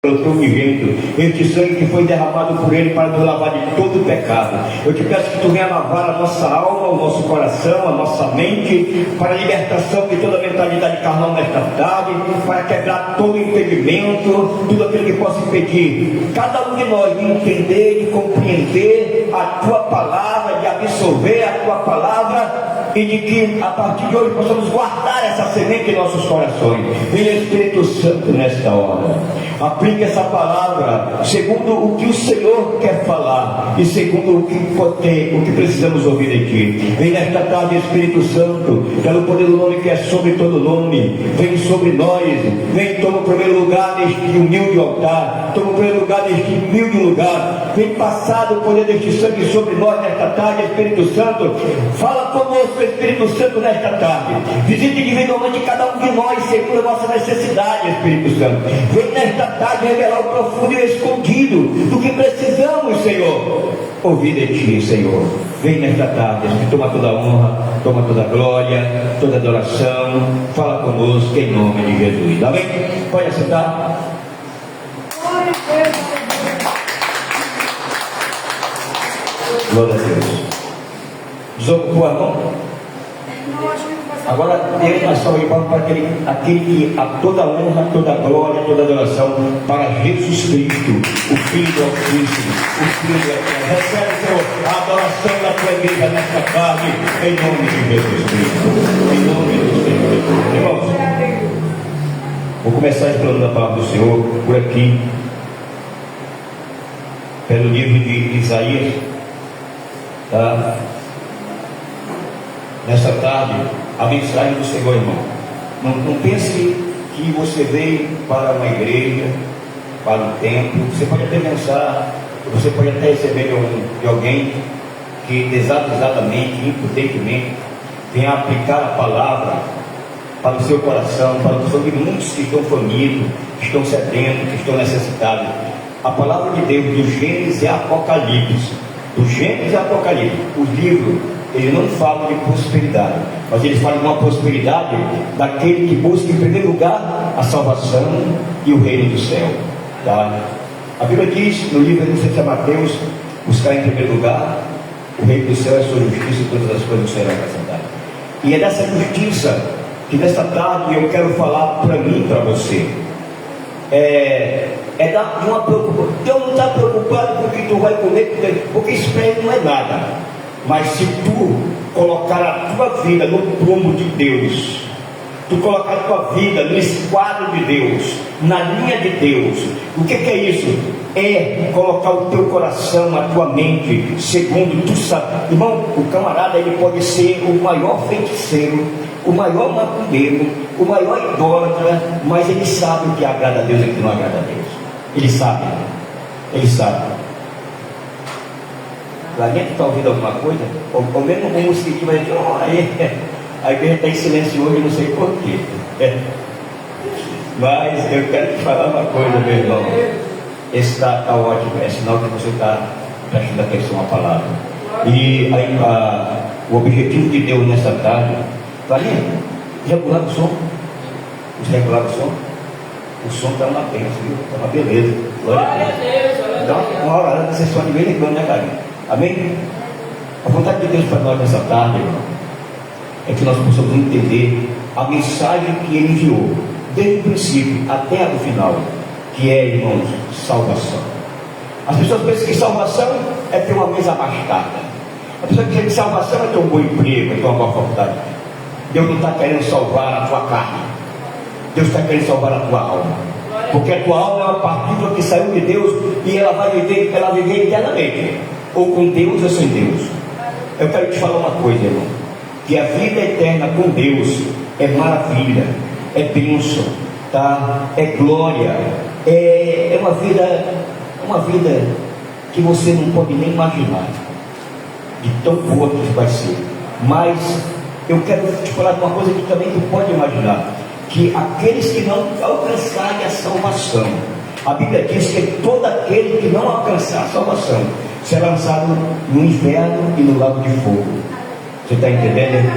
pelo teu unigênito, este sangue que foi derramado por ele para nos lavar de todo pecado. Eu te peço que tu venha lavar a nossa alma, o nosso coração, a nossa mente, para a libertação de toda a mentalidade carnal nesta tarde, para quebrar todo impedimento, tudo aquilo que possa impedir cada um de nós de entender, de compreender a tua palavra, de absorver a tua palavra, e de que a partir de hoje possamos guardar essa semente em nossos corações. Venha Espírito Santo nesta hora, aplique essa palavra segundo o que o Senhor quer falar e segundo o que precisamos ouvir de ti. Vem nesta tarde, Espírito Santo, pelo poder do nome que é sobre todo nome, vem sobre nós, vem, toma o primeiro lugar deste humilde altar, toma o primeiro lugar deste humilde lugar, vem passar o poder deste sangue sobre nós nesta tarde, Espírito Santo. Fala conosco, Espírito Santo, nesta tarde. Visite individualmente cada um de nós segundo a nossa necessidade, Espírito Santo. Vem nesta tarde revelar o profundo e escondido do que precisamos, Senhor, ouvir de ti, Senhor. Vem nesta tarde, toma toda a honra, toma toda a glória, toda a adoração. Fala conosco em nome de Jesus. Amém? Pode assentar. Glória a Deus. Desocupou a mão? Agora Deus nós salve para aquele que a toda honra, toda glória, toda adoração para Jesus Cristo, o Filho do Altíssimo, o Filho do Eterno. Recebe, Senhor, a adoração da tua igreja nesta tarde, em nome de Jesus Cristo, em nome do Senhor Jesus. Irmãos, vou começar explorando a palavra do Senhor por aqui, pelo livro de Isaías, tá? Nesta tarde, a mensagem do Senhor, irmão. Não pense que você veio para uma igreja, para um templo. Você pode até pensar, você pode até receber de alguém que desavisadamente, impudentemente, venha aplicar a palavra para o seu coração, para o coração de muitos que estão famintos, que estão sedentos, que estão necessitados. A palavra de Deus, do Gênesis e Apocalipse, do Gênesis e Apocalipse, o livro, ele não fala de prosperidade, mas ele fala de uma prosperidade daquele que busca em primeiro lugar a salvação e o reino do céu, tá? A Bíblia diz no livro de Mateus: buscar em primeiro lugar o reino do céu e a sua justiça, e todas as coisas serão acrescentadas. E é dessa justiça que nesta tarde eu quero falar para mim e para você. Dar uma preocupação. Deus não está preocupado com o que tu vai comer, porque isso para ele não é nada. Mas se tu colocar a tua vida no prumo de Deus, tu colocar a tua vida no esquadro de Deus, na linha de Deus, o que é isso? É colocar o teu coração, a tua mente, segundo tu sabe. Irmão, o camarada, ele pode ser o maior feiticeiro, o maior macumbeiro, o maior idólatra, mas ele sabe o que agrada a Deus e o que não agrada a Deus. Ele sabe. Ele sabe. Lá dentro está ouvindo alguma coisa? Ou mesmo um mosquitinho vai dizer: oh, aí, a igreja está em silêncio hoje, não sei porquê. Mas eu quero te falar uma coisa, meu irmão. Esse está ótimo, é sinal que você está prestando atenção à palavra. E aí, o objetivo de Deus nessa tarde, está ali? Regular o som? Você regular o som? O som está uma bênção, viu? Está uma beleza. Glória a Deus. Então, uma hora de sessão de vez em quando, né, cara? Amém? A vontade de Deus para nós nessa tarde, irmão, é que nós possamos entender a mensagem que Ele enviou, desde o princípio até o final, que é, irmãos, salvação. As pessoas pensam que salvação é ter uma mesa abastada. A pessoa pensa que salvação é ter um bom emprego, é ter uma boa faculdade. Deus não está querendo salvar a tua carne, Deus está querendo salvar a tua alma, porque a tua alma é uma partícula que saiu de Deus e ela vai viver, eternamente, ou com Deus ou sem Deus. Eu quero te falar uma coisa, irmão, que a vida eterna com Deus é maravilha, é bênção, tá? É glória, é uma vida que você não pode nem imaginar de tão boa que vai ser. Mas eu quero te falar de uma coisa que também tu pode imaginar, que aqueles que não alcançarem a salvação, a Bíblia diz que todo aquele que não alcançar a salvação será lançado no inferno e no lago de fogo. Você está entendendo?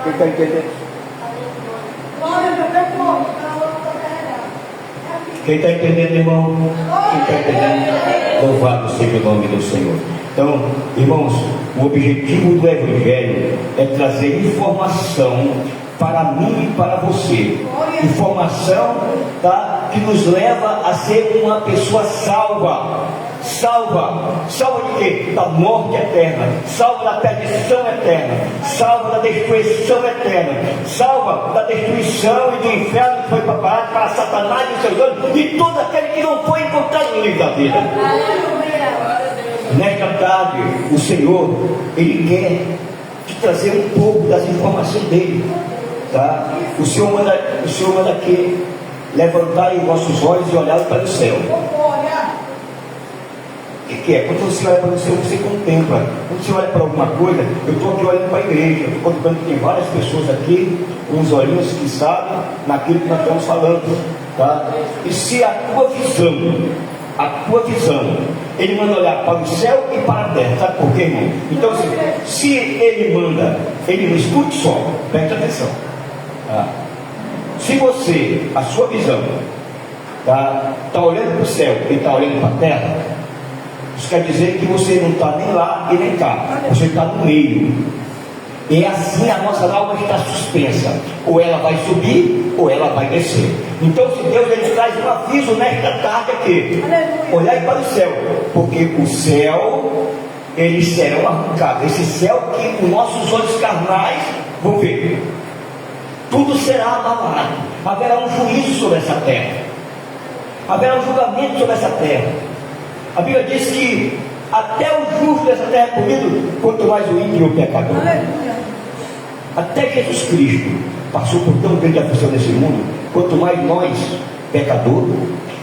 Você está entendendo? Quem está entendendo, irmão? Quem está entendendo? Louvado seja o nome do Senhor. Então, irmãos, o objetivo do Evangelho é trazer informação para mim e para você. Informação, tá, que nos leva a ser uma pessoa salva. Salva de quê? Da morte eterna, salva da perdição eterna, salva da destruição eterna, salva da destruição e do inferno que foi preparado para Satanás e os seus anjos e todo aquele que não foi encontrado no livro da vida. Nesta tarde, o Senhor, Ele quer te trazer um pouco das informações dele, tá? O Senhor manda aqui levantar os vossos olhos e olhar para o céu. O que é? Quando você olha para o céu, você contempla. Quando você olha para alguma coisa, eu estou aqui olhando para a igreja, eu estou contemplando que tem várias pessoas aqui, com os olhinhos que sabem naquilo que nós estamos falando, tá? E se a tua visão, Ele manda olhar para o céu e para a terra, sabe por quê, irmão? Então, se Ele manda, Ele não escute só, preste atenção, tá? Se você, a sua visão, tá olhando para o céu e está olhando para a terra, isso quer dizer que você não está nem lá e nem cá, você está no meio. E assim a nossa alma está suspensa, ou ela vai subir ou ela vai descer. Então, se Deus ele traz um aviso nesta tarde aqui, olhai para o céu, porque o céu eles serão arrancados, esse céu que os nossos olhos carnais vão ver, tudo será abalado, haverá um juízo sobre essa terra, haverá um julgamento sobre essa terra. A Bíblia diz que até o justo dessa terra é comido, quanto mais o ímpio e o pecador. Até Jesus Cristo passou por tão grande aflição nesse mundo, quanto mais nós, pecador.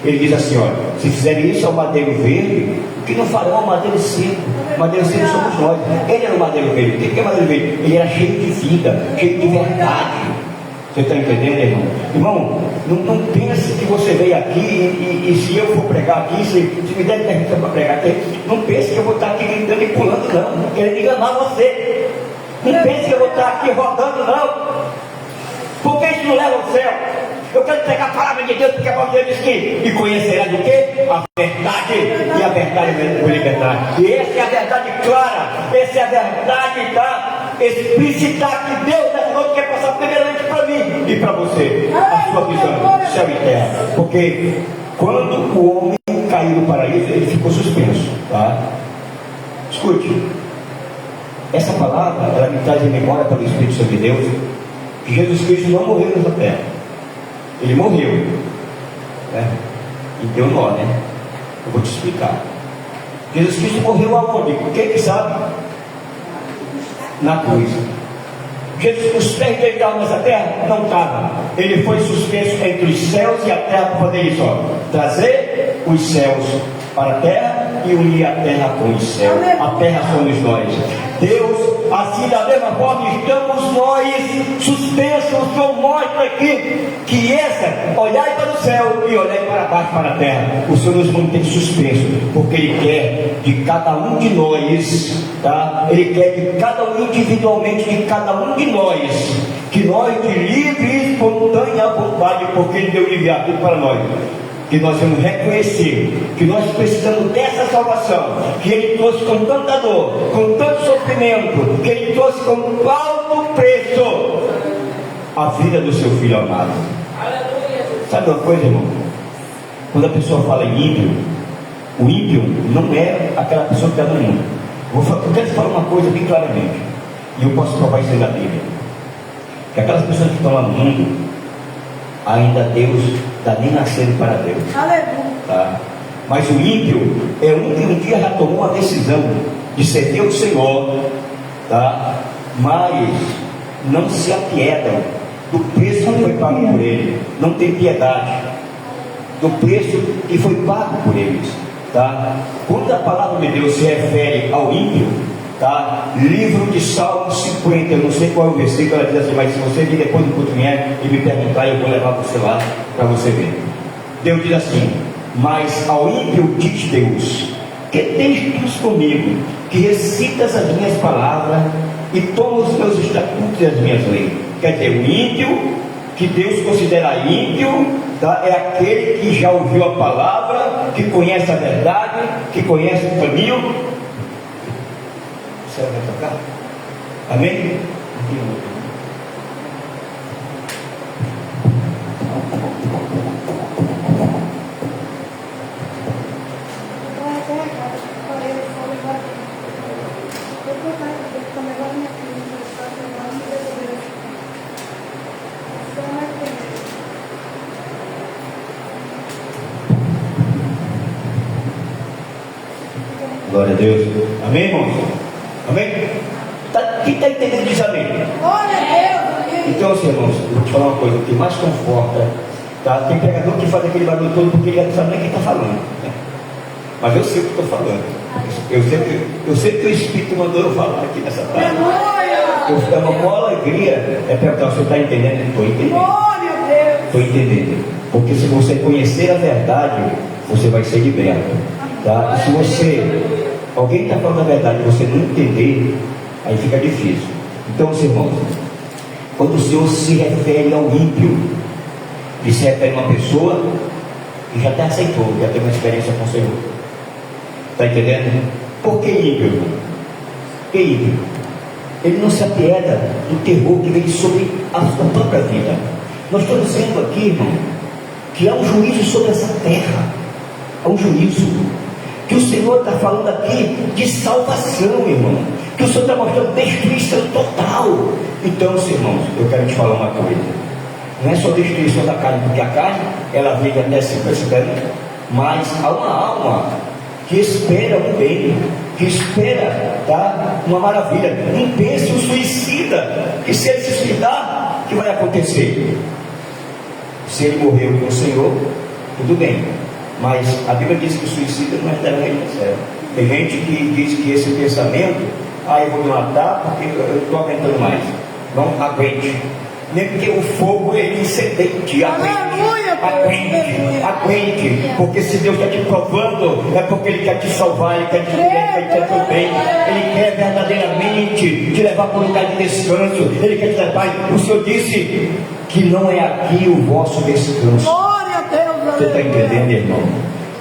Ele diz assim, olha, se fizerem isso ao madeiro verde, o que não farão ao madeiro seco? O madeiro seco somos nós. Ele era o madeiro verde. O que é madeiro verde? Ele era cheio de vida, cheio de verdade. Você está entendendo, irmão? Irmão, não pense que você veio aqui e se eu for pregar aqui, se me der permissão para pregar aqui, não pense que eu vou estar aqui gritando e pulando, não querendo enganar você. Não pense que eu vou estar aqui rodando, não, porque isso não leva ao céu. Eu quero pegar a palavra de Deus, porque a palavra de Deus diz que e conhecerá do quê? A verdade, e a verdade vai libertar. E essa é a verdade clara, essa é a verdade explícita que Deus nessa noite quer passar primeiramente para mim e para você, a sua visão, céu e terra. Porque quando o homem caiu no paraíso, ele ficou suspenso, tá? Escute, essa palavra, ela me traz em memória pelo Espírito Santo de Deus, que Jesus Cristo não morreu nessa terra. Ele morreu, né? E deu nó, né? Eu vou te explicar. Jesus Cristo morreu aonde? Quem que sabe? Na cruz. Jesus, os pés dele estavam nessa terra? Não estavam. Ele foi suspenso entre os céus e a terra para fazer isso, ó. Trazer os céus para a terra e unir a terra com os céus. A terra somos nós. Deus, assim da mesma forma estamos nós suspensos. O Senhor mostra aqui que essa, olhai para o céu e olhai para baixo, para a terra. O Senhor nos mantém suspenso, porque Ele quer de cada um de nós, tá? Ele quer de cada um individualmente, de cada um de nós, que nós de livre e espontânea vontade, porque Ele deu livre-arbítrio para nós, que nós vamos reconhecer que nós precisamos dessa salvação, que Ele trouxe com tanta dor, com tanto sofrimento, que Ele trouxe com alto preço a vida do seu Filho amado. Sabe uma coisa, irmão? Quando a pessoa fala em ímpio, o ímpio não é aquela pessoa que está no mundo. Eu quero te falar uma coisa bem claramente, e eu posso provar isso na Bíblia, que aquelas pessoas que estão lá no mundo, ainda Deus está nem nascendo para Deus, tá? Mas o ímpio é um que um dia já tomou uma decisão de servir o Senhor, tá? Mas não se apiedam do preço que foi pago por ele, não tem piedade do preço que foi pago por eles, tá? Quando a palavra de Deus se refere ao ímpio, tá? Livro de Salmos 50, eu não sei qual é o versículo, ela diz assim, mas se você vir depois do culto vier e me perguntar, eu vou levar você lá para você ver. Deus diz assim: mas ao ímpio diz Deus, que tens tu comigo, que recitas as minhas palavras e toma os meus estatutos e as minhas leis. Quer dizer, o ímpio, que Deus considera ímpio, tá? É aquele que já ouviu a palavra, que conhece a verdade, que conhece o caminho. Você vai tocar? Amém? Glória a Deus. Amém, irmãos? Amém? Quem está entendendo diz amém? Glória a Deus. Então, assim, irmãos, eu vou te falar uma coisa: o que mais conforta, tá? Tem pregador que faz aquele barulho todo porque ele não sabe nem quem está falando, né? Mas eu sei o que estou falando. Eu sei que o Espírito mandou eu falar aqui nessa tarde. Eu fico uma maior alegria. É perguntar: você está entendendo? Estou entendendo. Glória a Deus. Estou entendendo. Porque se você conhecer a verdade, você vai ser liberto. Tá? E se alguém está falando a verdade e você não entender, aí fica difícil. Então, irmãos, quando o Senhor se refere ao ímpio, ele se refere a uma pessoa que já até aceitou, já teve uma experiência com o Senhor. Está entendendo? Por que ímpio, irmão? Por que ímpio? Ele não se apieda do terror que vem sobre a sua própria vida. Nós estamos vendo aqui, irmão, que há um juízo sobre essa terra. Há um juízo. Que o Senhor está falando aqui de salvação, irmão. Que o Senhor está mostrando destruição total. Então, irmãos, eu quero te falar uma coisa. Não é só destruição da carne, porque a carne, ela vive até 50 anos, mas há uma alma que espera um bem, que espera, tá, uma maravilha. Não pense um suicida, que se ele se suicidar, o que vai acontecer? Se ele morreu com o Senhor, tudo bem. Mas a Bíblia diz que o suicida não é da reino do céu. Tem gente que diz que esse pensamento, eu vou me matar porque eu estou aguentando mais. Não aguente. Nem porque o fogo ele incendeia. Aguente. Porque se Deus está te provando, é porque Ele quer te salvar, Ele quer te cuidar, Ele quer te teu bem. Ele quer verdadeiramente te levar para um lugar de descanso. Ele quer te levar. O Senhor disse que não é aqui o vosso descanso. Você está entendendo, irmão?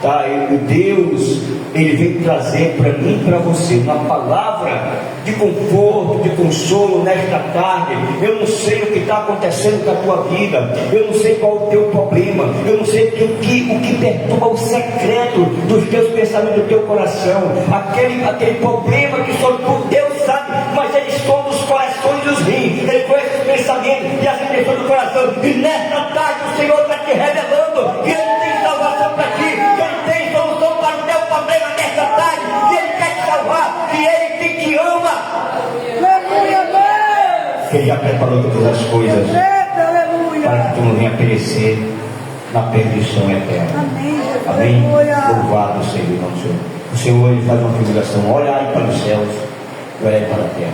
Tá? E Deus, Ele veio trazer para mim e para você uma palavra de conforto, de consolo nesta tarde. Eu não sei o que está acontecendo com a tua vida, eu não sei qual o teu problema, eu não sei o que perturba o secreto dos teus pensamentos, do teu coração, aquele problema que só Deus sabe, mas Ele sonda os corações e os rins, Ele conhece os pensamentos e as intenções do coração. E nesta tarde o Senhor está te revelando que Ele tem salvação para ti, que Ele tem solução para o teu problema nesta tarde, que Ele quer te salvar, que Ele te ama. Que Ele já preparou todas as coisas para que tu não venha perecer na perdição eterna. Amém? Louvado seja o nome do Senhor. O Senhor Ele faz uma figuração: olhai para os céus e olhai para a terra.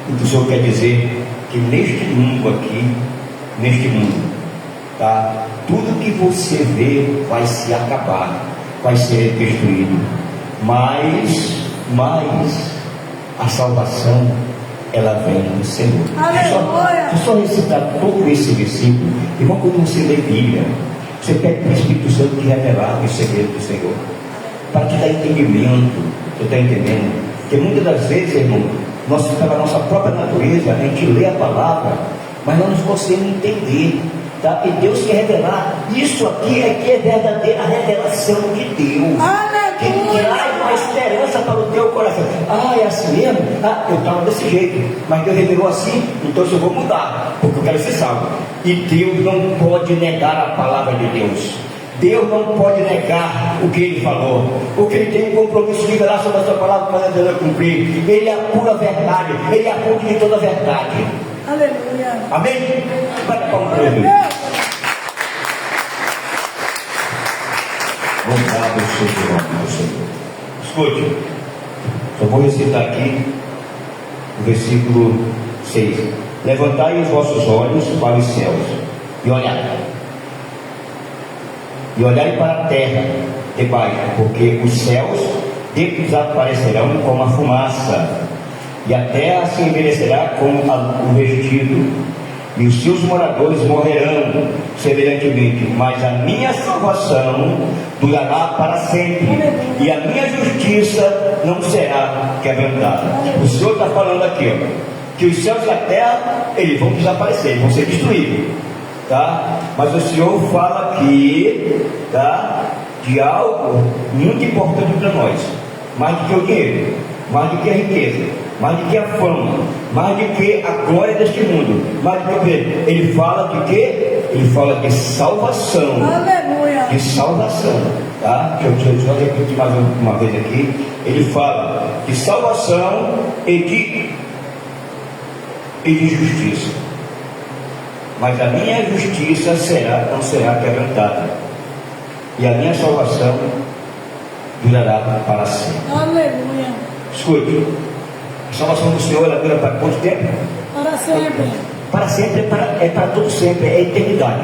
Então o Senhor quer dizer que neste mundo aqui, neste mundo, tá, tudo que você vê vai se acabar, vai ser destruído, mas a salvação, ela vem do Senhor. Se só recitar todo esse versículo, irmão, quando você lê Bíblia, você pede para o Espírito Santo te revelar o segredo do Senhor, para te dar entendimento. Você está entendendo? Porque muitas das vezes, irmão, nós, pela nossa própria natureza, a gente lê a palavra, mas nós não conseguimos entender. Tá? E Deus quer revelar. Isso aqui é verdadeira revelação de Deus. Que traz uma esperança para o teu coração. É assim mesmo? Eu estava desse jeito, mas Deus revelou assim, então eu vou mudar, porque eu quero ser salvo. E Deus não pode negar a palavra de Deus. Deus não pode negar o que Ele falou, porque Ele tem um compromisso de revelar sobre a sua palavra para Ele cumprir. Ele é a pura verdade, Ele é a fonte de toda a verdade. Aleluia. Amém? Vai para o prêmio. Louvado seja o nome do Senhor. Escute, só vou recitar aqui o versículo 6. Levantai os vossos olhos para os céus e olhai. E olhai para a terra debaixo, porque os céus desaparecerão como a fumaça, e a terra se envelhecerá como o vestido, e os seus moradores morrerão semelhantemente, mas a minha salvação durará para sempre, e a minha justiça não será quebrantada. O Senhor está falando aqui, ó, que os céus e a terra, eles vão desaparecer, eles vão ser destruídos, tá? Mas o Senhor fala aqui, tá, de algo muito importante para nós, mais do que o dinheiro, mais do que a riqueza, mais do que a fama, mais do que a glória deste mundo, mais do que ele fala de quê? Ele fala de salvação. Aleluia. De salvação, tá? Deixa eu repetir mais uma vez aqui. Ele fala de salvação e de justiça. Mas a minha justiça não será quebrantada, e a minha salvação durará para sempre. Aleluia. Escute, a salvação do Senhor ela dura para quanto tempo? Para sempre. Para sempre, é para todo sempre, é eternidade.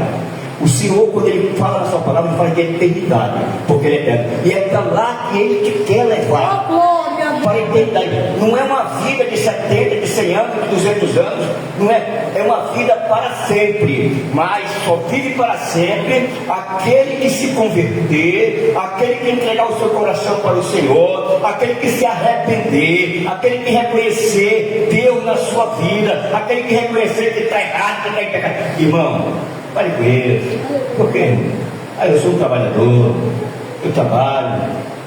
O Senhor, quando Ele fala na sua palavra, Ele fala de eternidade, porque Ele é eterno, e é para lá que Ele te quer levar. Oh, glória a Deus. Para a eternidade. Não é uma vida de 70, de 100 anos, de 200 anos, não é, é uma vida para sempre, mas só vive para sempre aquele que se converter, aquele que entregar o seu coração para o Senhor, aquele que se arrepender, aquele que reconhecer Deus na sua vida, aquele que reconhecer que está errado, que está em pecado. Irmão, pare com isso. Por quê? Eu sou um trabalhador, eu trabalho,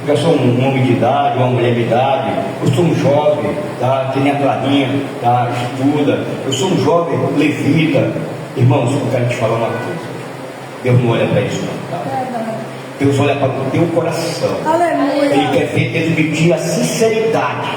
eu sou um homem de idade, uma mulher de idade, eu sou um jovem, tá? Que nem a Clarinha, tá? Estuda, eu sou um jovem levita. Irmãos, eu quero te falar uma coisa. Deus não olha para isso não, tá? Deus olha para o teu coração. Aleluia. Ele quer ver dentro de ti a sinceridade,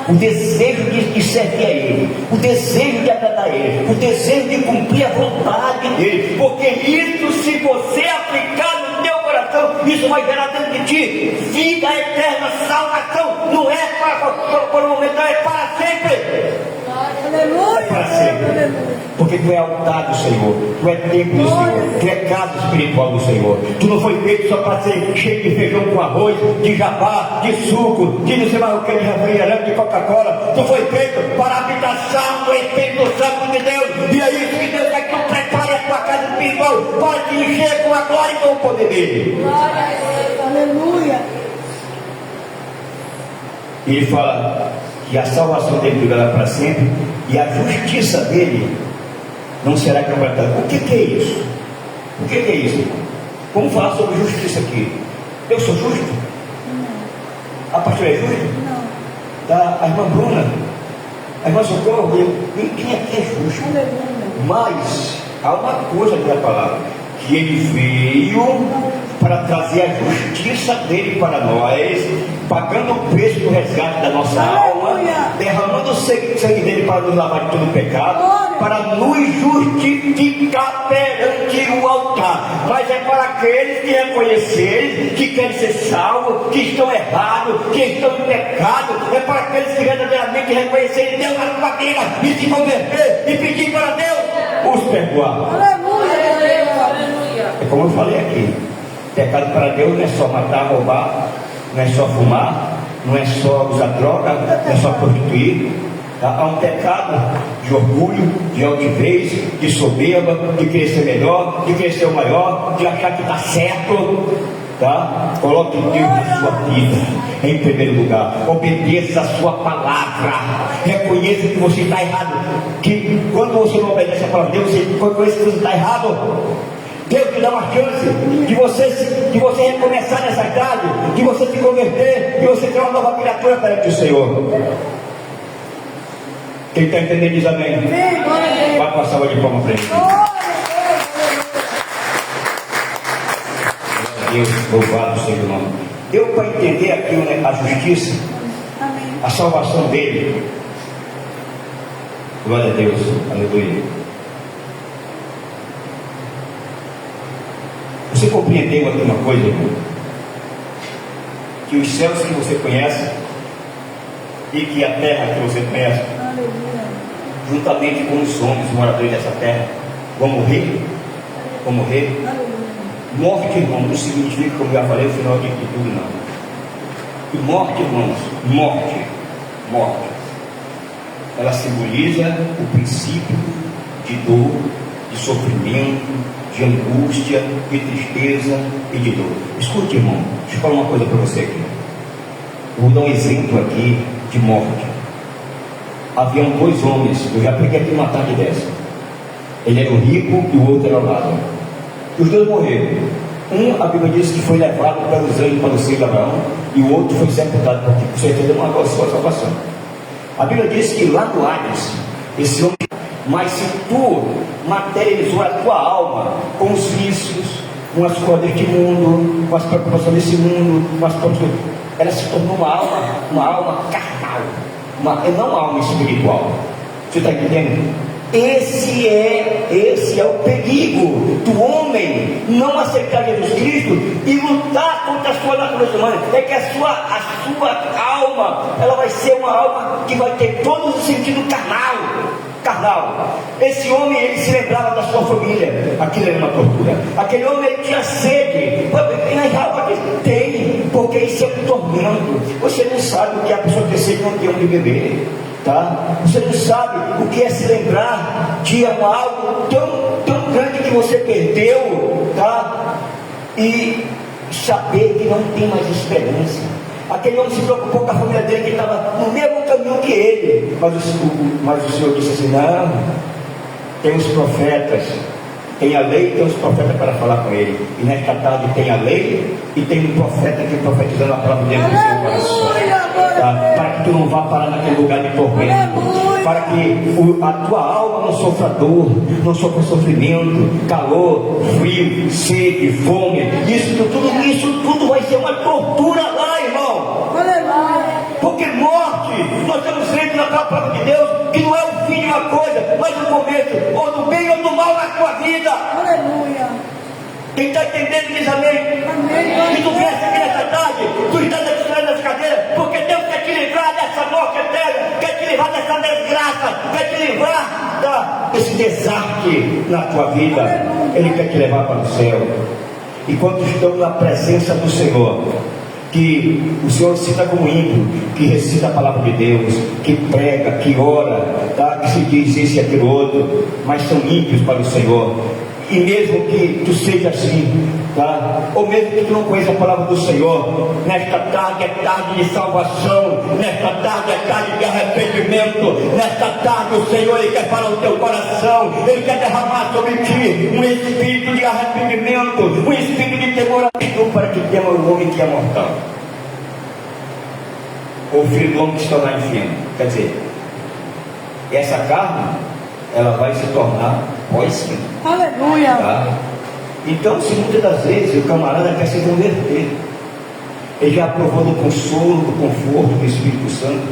o desejo de servir a Ele, o desejo de agradar a Ele, o desejo de cumprir a vontade dEle, porque isso, se você aplicar no teu coração, isso vai gerar dentro de ti vida eterna, salvação. Não é para um momento, é para sempre. Aleluia. Para sempre. Aleluia. Porque tu é altar do Senhor, tu é templo do Senhor, tu é casa espiritual do Senhor. Tu não foi feito só para ser cheio de feijão com arroz, de jabá, de suco, de não sei mais o que, de refrigerante, de Coca-Cola. Tu foi feito para a habitação do Espírito Santo de Deus. E é isso que Deus quer que tu prepare a tua casa espiritual para te encher com a glória e com o poder dele. Aleluia. E ele fala que a salvação dele durará para sempre e a justiça dele não será quebrantada. O que é isso? O que é isso? Vamos falar sobre justiça aqui. Eu sou justo? Não. A pastora é justa? Não. A irmã Bruna, a irmã Socorro, quem aqui é justo? Aleluia. Mas há uma coisa da palavra, que ele veio para trazer a justiça dele para nós, pagando o preço do resgate da nossa alma, derramando o sangue dele para nos lavar de todo pecado, para nos justificar perante o altar. Mas é para aqueles que reconhecerem, que querem ser salvos, que estão errados, que estão em pecado. É para aqueles que verdadeiramente reconhecerem Deus na sua vida e se converter e pedir para Deus os perdoar. Aleluia. É como eu falei aqui, pecado para Deus não é só matar, roubar, não é só fumar, não é só usar droga, não é só prostituir. Há um pecado de orgulho, de altivez, de soberba, de querer ser melhor, de querer ser o maior, de achar que está certo. Tá? Coloque Deus na sua vida em primeiro lugar, obedeça a sua palavra, reconheça que você está errado, que quando você não obedece a palavra de Deus, você reconhece que você está errado. Deus te dá uma chance de você recomeçar nessa idade, de você se converter, de você ter uma nova criatura perante o Senhor. Quem está entendendo diz amém. Vai passar salva de palmas para ele. Deus, louvado seja o nome. Deu para entender aqui a justiça, a salvação dele. Glória a Deus, aleluia. Você compreendeu aqui uma coisa, irmão? Que os céus que você conhece e que a terra que você conhece, juntamente com os homens moradores dessa terra, vão morrer. Vão morrer. Morte, irmão, não significa, como eu já falei, o final de tudo, não. E morte, irmãos, morte, ela simboliza o princípio de dor de sofrimento, de angústia, de tristeza e de dor. Escute, irmão, deixa eu falar uma coisa para você aqui. Eu vou dar um exemplo aqui de morte. Haviam dois homens, eu já peguei aqui uma tarde dessa. Ele era o rico e o outro era o Lázaro. Os dois morreram. Um, a Bíblia diz que foi levado pelos anjos para o seio de Abraão, e o outro foi sepultado, porque com certeza não agora sua salvação. A Bíblia diz que lá no Hades, esse homem, mas se tu materializou a tua alma com os vícios, com as coisas deste mundo, com as preocupações desse mundo, com as coisas, ela se tornou uma alma carnal, não uma alma espiritual. Você está entendendo? Esse é o perigo do homem não aceitar Jesus Cristo e lutar contra a sua natureza humana. É que a sua alma, ela vai ser uma alma que vai ter todos os sentidos carnal. Esse homem, ele se lembrava da sua família. Aquilo era uma tortura. Aquele homem, ele tinha sede. Mas alma que tem, porque isso é um tormento. Você não sabe o que a pessoa ter sede não tem onde beber. Tá? Você não sabe o que é se lembrar de algo tão grande que você perdeu, tá? E saber que não tem mais esperança. Aquele homem se preocupou com a família dele, que estava no mesmo caminho que ele, mas o Senhor disse assim: não, tem os profetas, tem a lei e tem os profetas para falar com ele. E nesta tarde tem a lei e tem um profeta que profetizando a palavra dentro do seu coração, tá? Para que tu não vá parar naquele lugar de tormento, para que a tua alma não sofra dor, não sofra sofrimento, calor, frio, sede, fome. Isso tudo vai ser uma tortura lá, irmão. Porque morte, nós temos feito na palavra de Deus que não é o fim de uma coisa, mas o começo, ou do bem ou do mal na tua vida. Aleluia. Quem está entendendo diz amém. Amém. E tu vieste aqui nessa tarde, tu estás aqui nessa cadeira, porque Deus quer te livrar dessa morte eterna, quer te livrar dessa desgraça, quer te livrar desse desastre na tua vida. Ele quer te levar para o céu. E quando estamos na presença do Senhor, que o Senhor cita como ímpio, que recita a palavra de Deus, que prega, que ora, tá? Que se diz isso e aquilo outro, mas são ímpios para o Senhor. E mesmo que tu seja assim, tá? Ou mesmo que tu não conheça a palavra do Senhor, nesta tarde é tarde de salvação, nesta tarde é tarde de arrependimento, nesta tarde o Senhor, Ele quer falar no teu coração, Ele quer derramar sobre ti um espírito de arrependimento, um espírito de temor a Deus, para que tema o homem que é mortal, ou o filho do homem que está lá em cima. Quer dizer, essa carne, ela vai se tornar pós-sim. Aleluia. Tá? Então, se muitas das vezes o camarada quer se converter, ele já provou do consolo, do conforto do Espírito Santo,